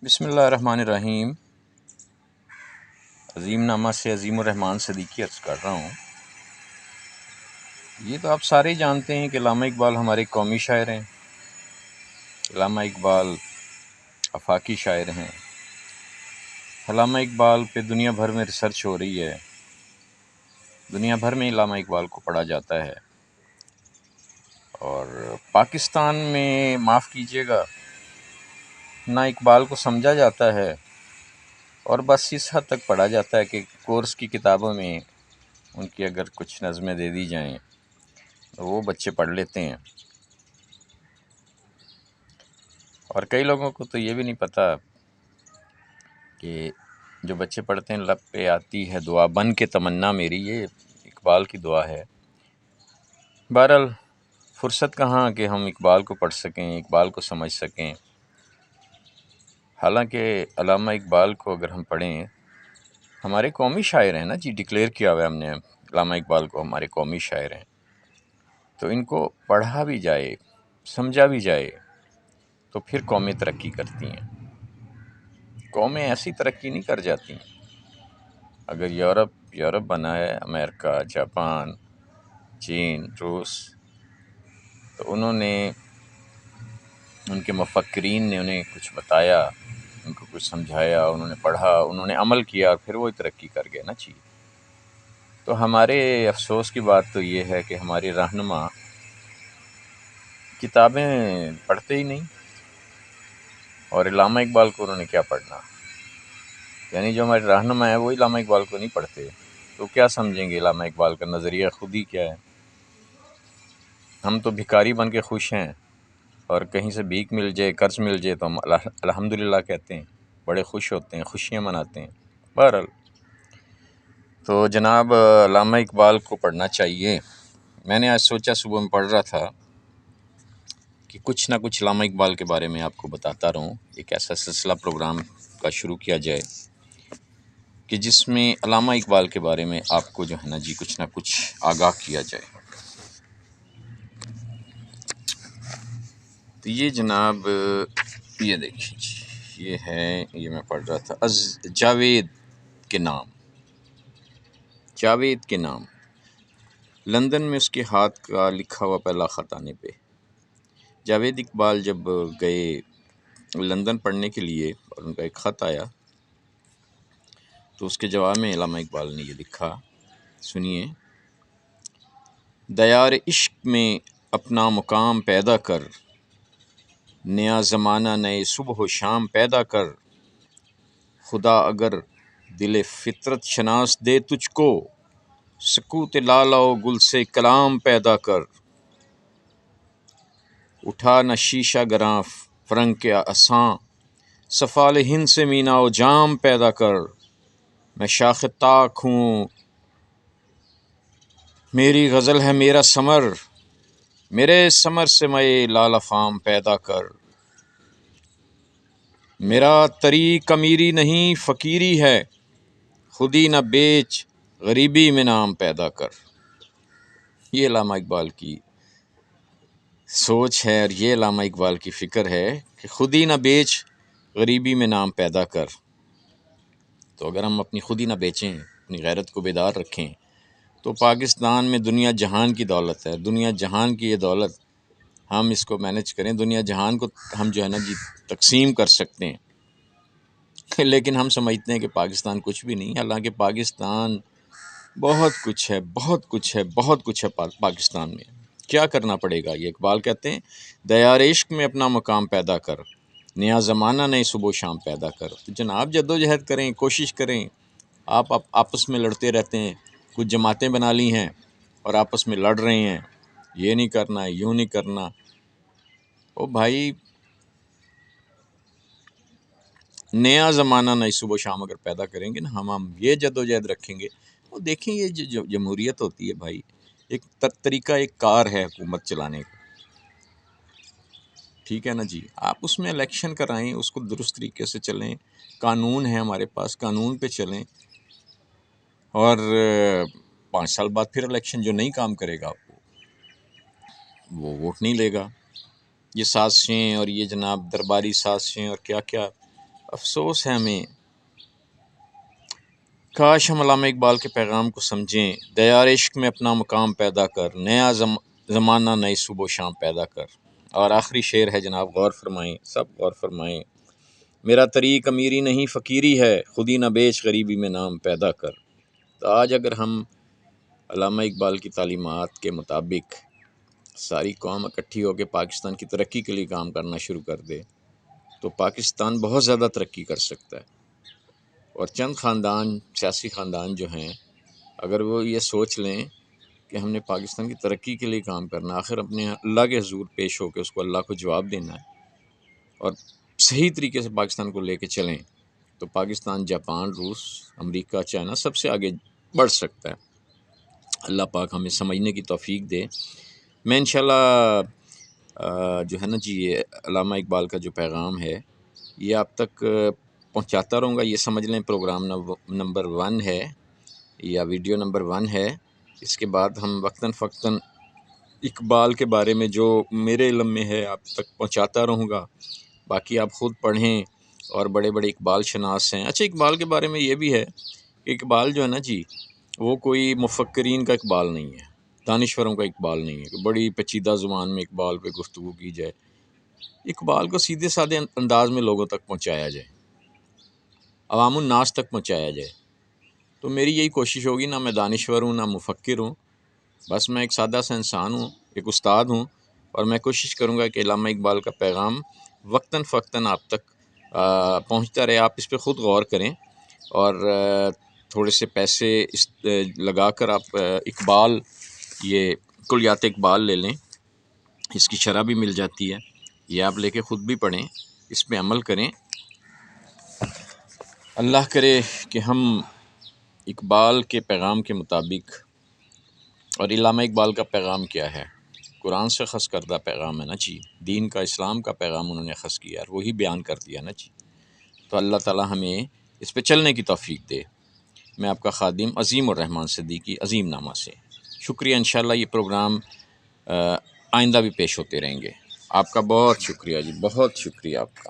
بسم اللہ الرحمن الرحیم۔ عظیم نامہ سے عظیم الرحمن صدیقی عرض کر رہا ہوں۔ یہ تو آپ سارے ہی جانتے ہیں کہ علامہ اقبال ہمارے قومی شاعر ہیں۔ علامہ اقبال آفاقی شاعر ہیں۔ علامہ اقبال پہ دنیا بھر میں ریسرچ ہو رہی ہے، دنیا بھر میں علامہ اقبال کو پڑھا جاتا ہے، اور پاکستان میں معاف کیجیے گا نہ اقبال کو سمجھا جاتا ہے، اور بس اس حد تک پڑھا جاتا ہے کہ کورس کی کتابوں میں ان کی اگر کچھ نظمیں دے دی جائیں تو وہ بچے پڑھ لیتے ہیں، اور کئی لوگوں کو تو یہ بھی نہیں پتہ کہ جو بچے پڑھتے ہیں لب پہ آتی ہے دعا بن کے تمنا میری، یہ اقبال کی دعا ہے۔ بہرحال فرصت کہاں کہ ہم اقبال کو پڑھ سکیں، اقبال کو سمجھ سکیں۔ حالانکہ علامہ اقبال کو اگر ہم پڑھیں، ہمارے قومی شاعر ہیں نا جی، ڈکلیئر کیا ہوا ہے ہم نے علامہ اقبال کو ہمارے قومی شاعر ہیں، تو ان کو پڑھا بھی جائے، سمجھا بھی جائے تو پھر قومیں ترقی کرتی ہیں۔ قومیں ایسی ترقی نہیں کر جاتی۔ اگر یورپ بنا ہے، امریکہ، جاپان، چین، روس، تو انہوں نے، ان کے مفکرین نے انہیں کچھ بتایا، ان کو کچھ سمجھایا، انہوں نے پڑھا، انہوں نے عمل کیا، اور پھر وہ ترقی کر گئے نا جی۔ تو ہمارے افسوس کی بات تو یہ ہے کہ ہمارے رہنما کتابیں پڑھتے ہی نہیں، اور علامہ اقبال کو انہوں نے کیا پڑھنا؟ یعنی جو ہمارے رہنما ہیں وہ علامہ اقبال کو نہیں پڑھتے، تو کیا سمجھیں گے علامہ اقبال کا نظریہ خود ہی کیا ہے؟ ہم تو بھکاری بن کے خوش ہیں، اور کہیں سے بھیک مل جائے، قرض مل جائے تو ہم الحمدللہ کہتے ہیں، بڑے خوش ہوتے ہیں، خوشیاں مناتے ہیں۔ بہرحال تو جناب علامہ اقبال کو پڑھنا چاہیے۔ میں نے آج سوچا، صبح میں پڑھ رہا تھا کہ کچھ نہ کچھ علامہ اقبال کے بارے میں آپ کو بتاتا رہوں، ایک ایسا سلسلہ پروگرام کا شروع کیا جائے کہ جس میں علامہ اقبال کے بارے میں آپ کو جو ہے نا جی کچھ نہ کچھ آگاہ کیا جائے۔ تو یہ جناب یہ دیکھیں جی، یہ ہے، یہ میں پڑھ رہا تھا، جاوید کے نام، جاوید کے نام، لندن میں اس کے ہاتھ کا لکھا ہوا پہلا خط آنے پہ۔ جاوید اقبال جب گئے لندن پڑھنے کے لیے اور ان کا ایک خط آیا، تو اس کے جواب میں علامہ اقبال نے یہ لکھا، سنیے۔ دیار عشق میں اپنا مقام پیدا کر، نیا زمانہ نئے صبح و شام پیدا کر، خدا اگر دل فطرت شناس دے تجھ کو، سکوت لالہ و گل سے کلام پیدا کر، اٹھا نہ شیشہ گراں فرنگ کے اساں، سفال ہند سے مینا و جام پیدا کر، میں شاخ طاق ہوں میری غزل ہے میرا ثمر، میرے ثمر سے میں لال افام پیدا کر، میرا طریق امیری نہیں فقیری ہے، خودی نہ بیچ غریبی میں نام پیدا کر۔ یہ علامہ اقبال کی سوچ ہے، اور یہ علامہ اقبال کی فکر ہے کہ خودی نہ بیچ غریبی میں نام پیدا کر۔ تو اگر ہم اپنی خودی نہ بیچیں، اپنی غیرت کو بیدار رکھیں، تو پاکستان میں دنیا جہان کی دولت ہے، دنیا جہان کی یہ دولت ہم اس کو مینج کریں، دنیا جہان کو ہم جو ہے نا جی تقسیم کر سکتے ہیں۔ لیکن ہم سمجھتے ہیں کہ پاکستان کچھ بھی نہیں، حالانکہ پاکستان بہت کچھ ہے، بہت کچھ ہے، بہت کچھ ہے پاکستان میں۔ کیا کرنا پڑے گا؟ یہ اقبال کہتے ہیں، دیار عشق میں اپنا مقام پیدا کر، نیا زمانہ نئے صبح و شام پیدا کر۔ تو جناب جد و جہد کریں، کوشش کریں۔ آپ آپس میں لڑتے رہتے ہیں، کچھ جماعتیں بنا لی ہیں اور آپس میں لڑ رہے ہیں، یہ نہیں کرنا، یوں نہیں کرنا۔ او بھائی، نیا زمانہ نئی صبح و شام اگر پیدا کریں گے نا، ہم یہ جد و جہد رکھیں گے، وہ دیکھیں یہ جو جمہوریت ہوتی ہے بھائی، ایک طریقہ، ایک کار ہے حکومت چلانے کا، ٹھیک ہے نا جی۔ آپ اس میں الیکشن کرائیں، اس کو درست طریقے سے چلیں، قانون ہے ہمارے پاس، قانون پہ چلیں، اور 5 سال بعد پھر الیکشن، جو نہیں کام کرے گا وہ ووٹ نہیں لے گا۔ یہ سازشیں اور یہ جناب درباری سازشیں اور کیا کیا افسوس ہے ہمیں، کاش ہم علامہ اقبال کے پیغام کو سمجھیں، دیار عشق میں اپنا مقام پیدا کر، نیا زمانہ نئی صبح و شام پیدا کر۔ اور آخری شعر ہے جناب، غور فرمائیں، سب غور فرمائیں۔ میرا طریق امیری نہیں فقیری ہے، خودی نہ بیچ غریبی میں نام پیدا کر۔ تو آج اگر ہم علامہ اقبال کی تعلیمات کے مطابق ساری قوم اکٹھی ہو کے پاکستان کی ترقی کے لیے کام کرنا شروع کر دے تو پاکستان بہت زیادہ ترقی کر سکتا ہے۔ اور چند خاندان، سیاسی خاندان جو ہیں، اگر وہ یہ سوچ لیں کہ ہم نے پاکستان کی ترقی کے لیے کام کرنا، آخر اپنے اللہ کے حضور پیش ہو کے اس کو اللہ کو جواب دینا ہے اور صحیح طریقے سے پاکستان کو لے کے چلیں، تو پاکستان جاپان، روس، امریکہ، چائنا سب سے آگے بڑھ سکتا ہے۔ اللہ پاک ہمیں سمجھنے کی توفیق دے۔ میں انشاءاللہ جو ہے نا جی، یہ علامہ اقبال کا جو پیغام ہے یہ آپ تک پہنچاتا رہوں گا۔ یہ سمجھ لیں پروگرام نمبر 1 ہے یا ویڈیو نمبر 1 ہے۔ اس کے بعد ہم وقتاً فوقتاً اقبال کے بارے میں جو میرے علم میں ہے آپ تک پہنچاتا رہوں گا، باقی آپ خود پڑھیں اور بڑے بڑے اقبال شناس ہیں۔ اچھا، اقبال کے بارے میں یہ بھی ہے کہ اقبال جو ہے نا جی، وہ کوئی مفکرین کا اقبال نہیں ہے، دانشوروں کا اقبال نہیں ہے کہ بڑی پیچیدہ زبان میں اقبال پہ گفتگو کی جائے۔ اقبال کو سیدھے سادے انداز میں لوگوں تک پہنچایا جائے، عوام الناس تک پہنچایا جائے۔ تو میری یہی کوشش ہوگی، نہ میں دانشور ہوں نہ مفکر ہوں، بس میں ایک سادہ سا انسان ہوں، ایک استاد ہوں، اور میں کوشش کروں گا کہ علامہ اقبال کا پیغام وقتاً فوقتاً آپ تک پہنچتا رہے۔ آپ اس پہ خود غور کریں اور تھوڑے سے پیسے لگا کر آپ اقبال، یہ کلیات اقبال لے لیں، اس کی شرح بھی مل جاتی ہے، یہ آپ لے کے خود بھی پڑھیں، اس پہ عمل کریں۔ اللہ کرے کہ ہم اقبال کے پیغام کے مطابق، اور علامہ اقبال کا پیغام کیا ہے؟ قرآن سے خاص کردہ پیغام ہے نا جی، دین کا، اسلام کا پیغام انہوں نے خاص کیا اور وہی بیان کر دیا نا جی۔ تو اللہ تعالی ہمیں اس پہ چلنے کی توفیق دے۔ میں آپ کا خادم عظیم الرحمن صدیقی، عظیم نامہ سے شکریہ۔ انشاءاللہ یہ پروگرام آئندہ بھی پیش ہوتے رہیں گے۔ آپ کا بہت شکریہ جی، بہت شکریہ آپ کا۔